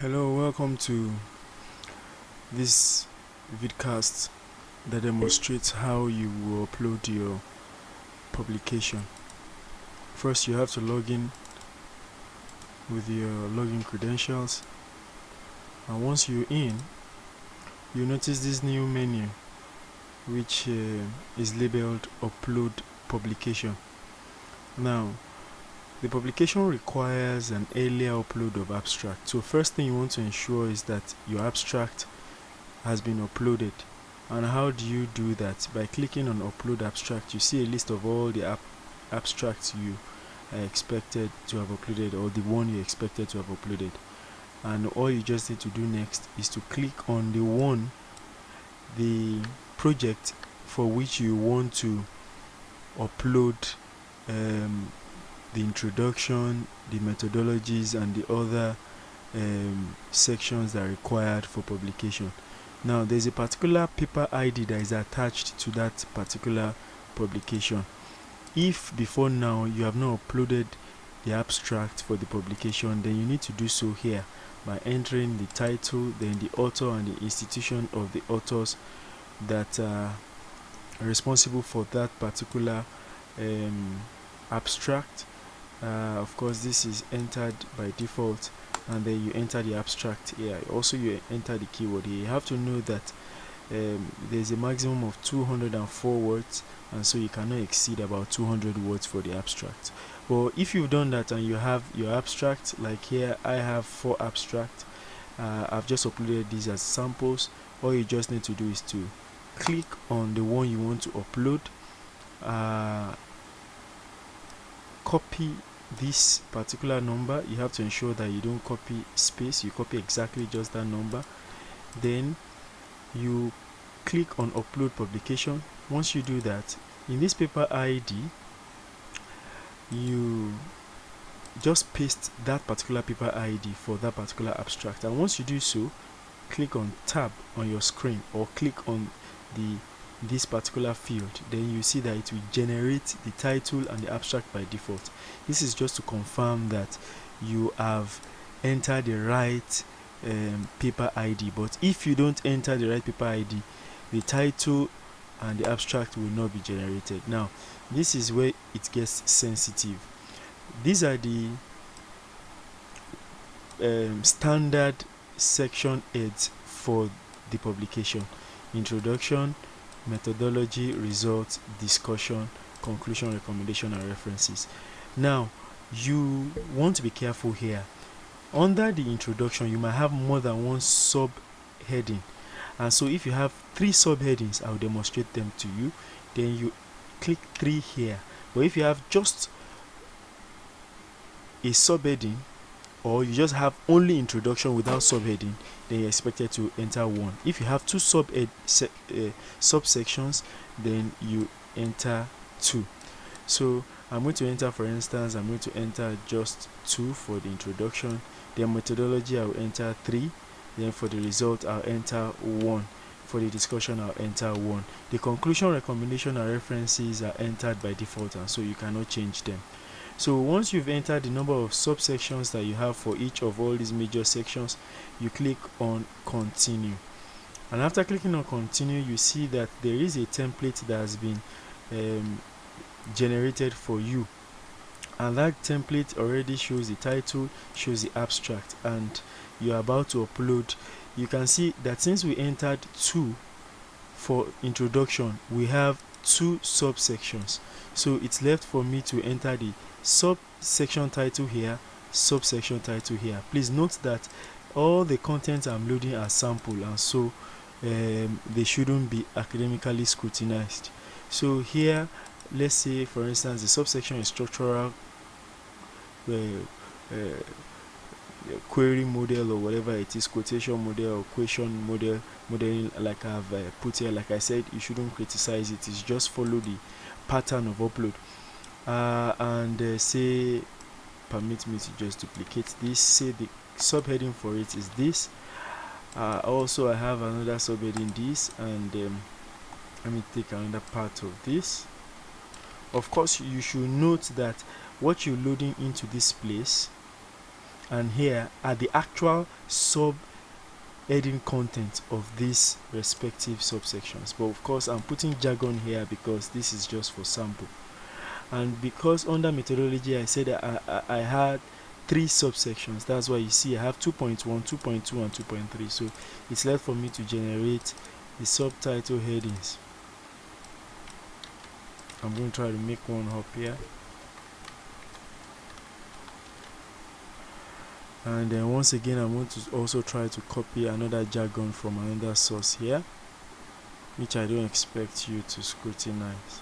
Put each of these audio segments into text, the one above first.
Hello, welcome to this vidcast that demonstrates how you will upload your publication. First, you have to log in with your login credentials, and once you're in, you notice this new menu which is labeled Upload Publication. Now, the publication requires an earlier upload of abstract. So first thing you want to ensure is that your abstract has been uploaded. And how do you do that? By clicking on Upload Abstract, you see a list of all the abstracts you are expected to have uploaded, or the one you expected to have uploaded. And all you just need to do next is to click on the project for which you want to upload the introduction, the methodologies, and the other sections that are required for publication. Now, there's a particular paper ID that is attached to that particular publication. If before now you have not uploaded the abstract for the publication, then you need to do so here by entering the title, then the author and the institution of the authors that are responsible for that particular abstract. Of course, this is entered by default, and then you enter the abstract here. Also, you enter the keyword here. You have to know that there's a maximum of 204 words, and so you cannot exceed about 200 words for the abstract. But if you've done that and you have your abstract, like here I have 4 abstracts, I've just uploaded these as samples. All you just need to do is to click on the one you want to upload, copy this particular number. You have to ensure that you don't copy space, you copy exactly just that number. Then you click on Upload Publication. Once you do that, in this paper ID, you just paste that particular paper ID for that particular abstract. And once you do so, click on Tab on your screen, or click on this particular field. Then you see that it will generate the title and the abstract by default. This is just to confirm that you have entered the right paper ID. But if you don't enter the right paper ID, the title and the abstract will not be generated. Now, this is where it gets sensitive. These are the standard section heads for the publication: introduction, methodology, results, discussion, conclusion, recommendation, and references. Now, you want to be careful here. Under the introduction, you might have more than one subheading, and so if you have 3 subheadings, I'll demonstrate them to you. Then you click 3 here. But if you have just a subheading, or you just have only introduction without subheading, then you're expected to enter 1. If you have 2 subsections, then you enter 2. So I'm going to enter, for instance, I'm going to enter just 2 for the introduction. Then methodology, I'll enter 3. Then for the result, I'll enter 1. For the discussion, I'll enter 1. The conclusion, recommendation, and references are entered by default, and so you cannot change them. So once you've entered the number of subsections that you have for each of all these major sections, you click on Continue. And after clicking on Continue, you see that there is a template that has been generated for you. And that template already shows the title, shows the abstract, and you're about to upload. You can see that since we entered 2 for introduction, we have 2 subsections. So it's left for me to enter the subsection title here, subsection title here. Please note that all the content I'm loading are sample, and so they shouldn't be academically scrutinized. So here, let's say for instance the subsection is structural query model, or whatever it is, quotation model or question model, modeling, like I've put here. Like I said, you shouldn't criticize it, it's just follow the pattern of upload. And say, permit me to just duplicate this. Say the subheading for it is this. Also I have another subheading, this, and let me take another part of this. Of course, you should note that what you're loading into this place and here are the actual sub heading content of these respective subsections. But of course I'm putting jargon here because this is just for sample. And because under methodology I said that I had 3 subsections, that's why you see I have 2.1, 2.2 and 2.3. so it's left for me to generate the subtitle headings. I'm going to try to make one up here, and then once again I'm going to also try to copy another jargon from another source here, which I don't expect you to scrutinize.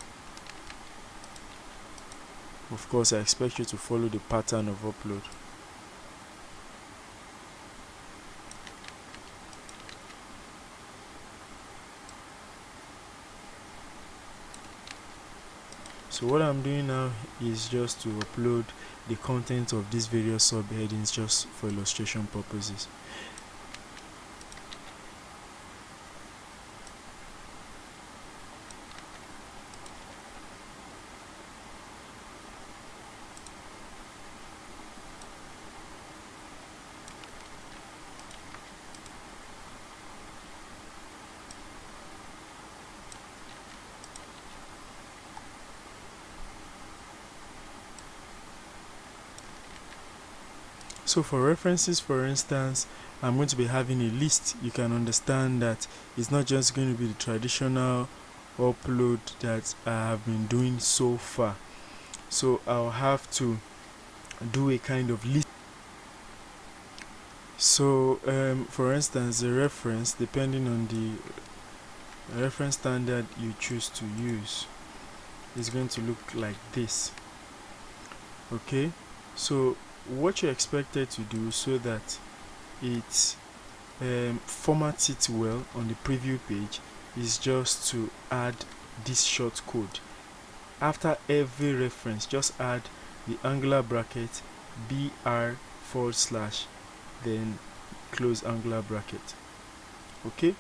Of course I expect you to follow the pattern of upload. So what I'm doing now is just to upload the content of these various subheadings just for illustration purposes. So for references, for instance, I'm going to be having a list. You can understand that it's not just going to be the traditional upload that I have been doing so far. So I'll have to do a kind of list. So for instance, the reference, depending on the reference standard you choose to use, is going to look like this. Okay, so what you're expected to do so that it formats it well on the preview page is just to add this short code. After every reference, just add the angular bracket br / then close angular bracket. Okay,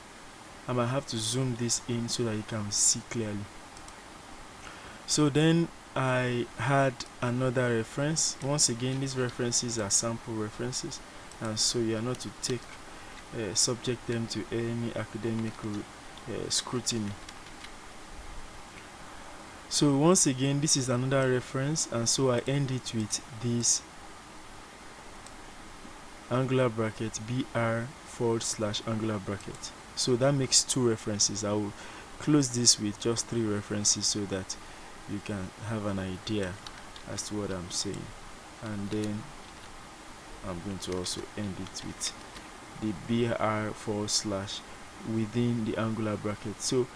I might have to zoom this in so that you can see clearly. So then I had another reference. Once again, these references are sample references, and so you are not to take subject them to any academic scrutiny. So once again, this is another reference, and so I end it with this angular bracket br / angular bracket. So that makes 2 references. I will close this with just 3 references so that you can have an idea as to what I'm saying. And then I'm going to also end it with the br / within the angular bracket. So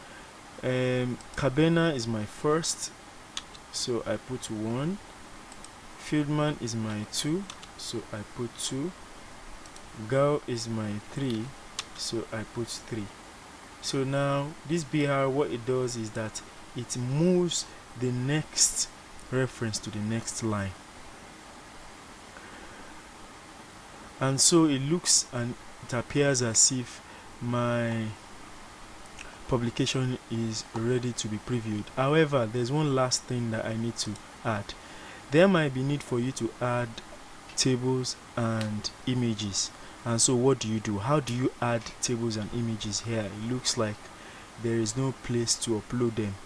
Cabena is my first, so I put 1. Fieldman is my 2, so I put 2. Gao is my 3, so I put 3. So now this br, what it does is that it moves the next reference to the next line, and so it looks and it appears as if my publication is ready to be previewed. However, there's one last thing that I need to add. There might be need for you to add tables and images, and so what do? How do you add tables and images here? It looks like there is no place to upload them.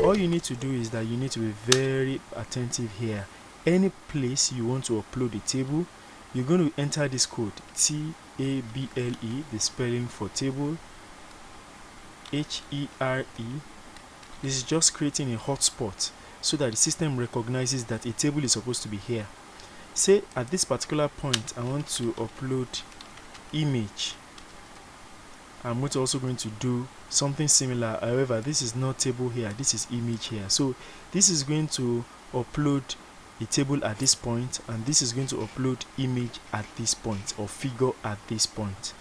All you need to do is that you need to be very attentive here. Any place you want to upload a table, you're going to enter this code TABLE, the spelling for table, HERE. This is just creating a hotspot so that the system recognizes that a table is supposed to be here. Say at this particular point I want to upload image. I'm also going to do something similar. However, this is not table here, this is image here. So this is going to upload a table at this point, and this is going to upload image at this point, or figure at this point.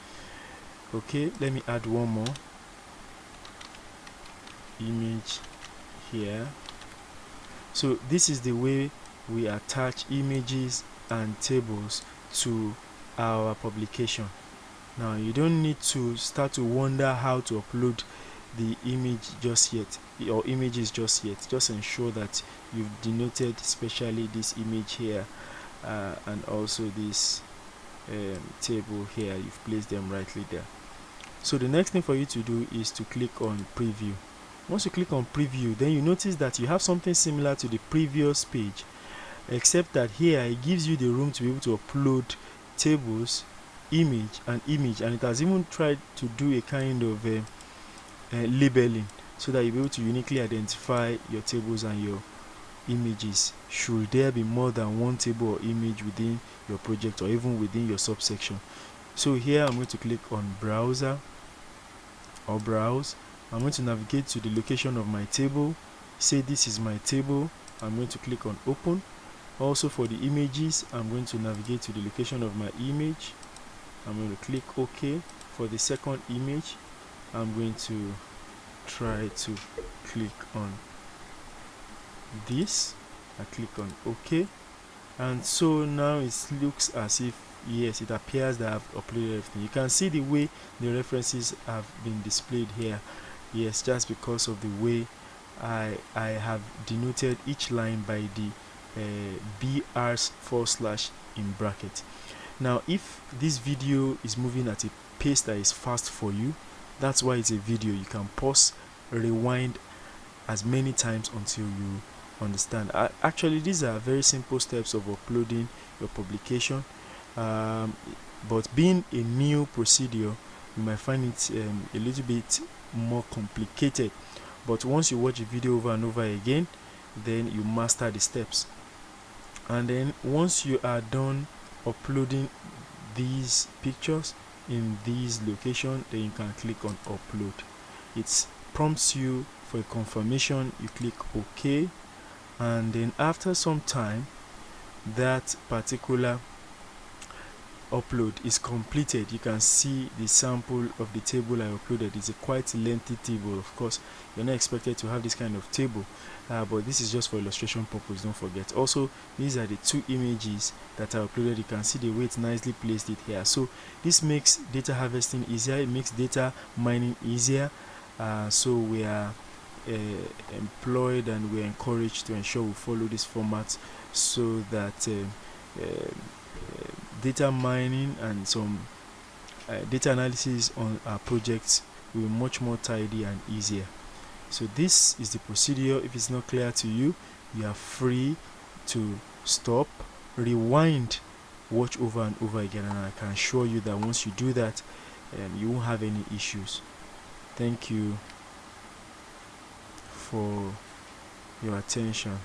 Okay, let me add one more image here. So this is the way we attach images and tables to our publication. Now you don't need to start to wonder how to upload the image just yet, or images just yet. Just ensure that you've denoted especially this image here and also this table here. You've placed them rightly there. So the next thing for you to do is to click on preview. Once you click on preview, then you notice that you have something similar to the previous page, except that here it gives you the room to be able to upload tables, image, and it has even tried to do a kind of labeling so that you'll be able to uniquely identify your tables and your images should there be more than one table or image within your project or even within your subsection. So here I'm going to click on browser or browse. I'm going to navigate to the location of my table, say this is my table. I'm going to click on open. Also for the images, I'm going to navigate to the location of my image. I'm going to click OK. For the second image, I'm going to try to click on this. I click on OK, and so now it looks as if, yes, it appears that I've uploaded everything. You can see the way the references have been displayed here. Yes, just because of the way I have denoted each line by the BRs/ in bracket. Now if this video is moving at a pace that is fast for you, that's why it's a video. You can pause, rewind as many times until you understand. Actually, these are very simple steps of uploading your publication, but being a new procedure, you might find it a little bit more complicated. But once you watch the video over and over again, then you master the steps. And then once you are done uploading these pictures in this location, then you can click on upload. It prompts you for a confirmation. You click OK, and then after some time that particular upload is completed. You can see the sample of the table I uploaded. It's a quite lengthy table. Of course, you're not expected to have this kind of table, but this is just for illustration purpose, don't forget. Also, these are the two images that I uploaded. You can see the way it's nicely placed it here. So this makes data harvesting easier, it makes data mining easier. So we are employed and we're encouraged to ensure we follow this format so that data mining and some data analysis on our projects will be much more tidy and easier. So this is the procedure. If it's not clear to you, you are free to stop, rewind, watch over and over again, and I can assure you that once you do that, you won't have any issues. Thank you for your attention.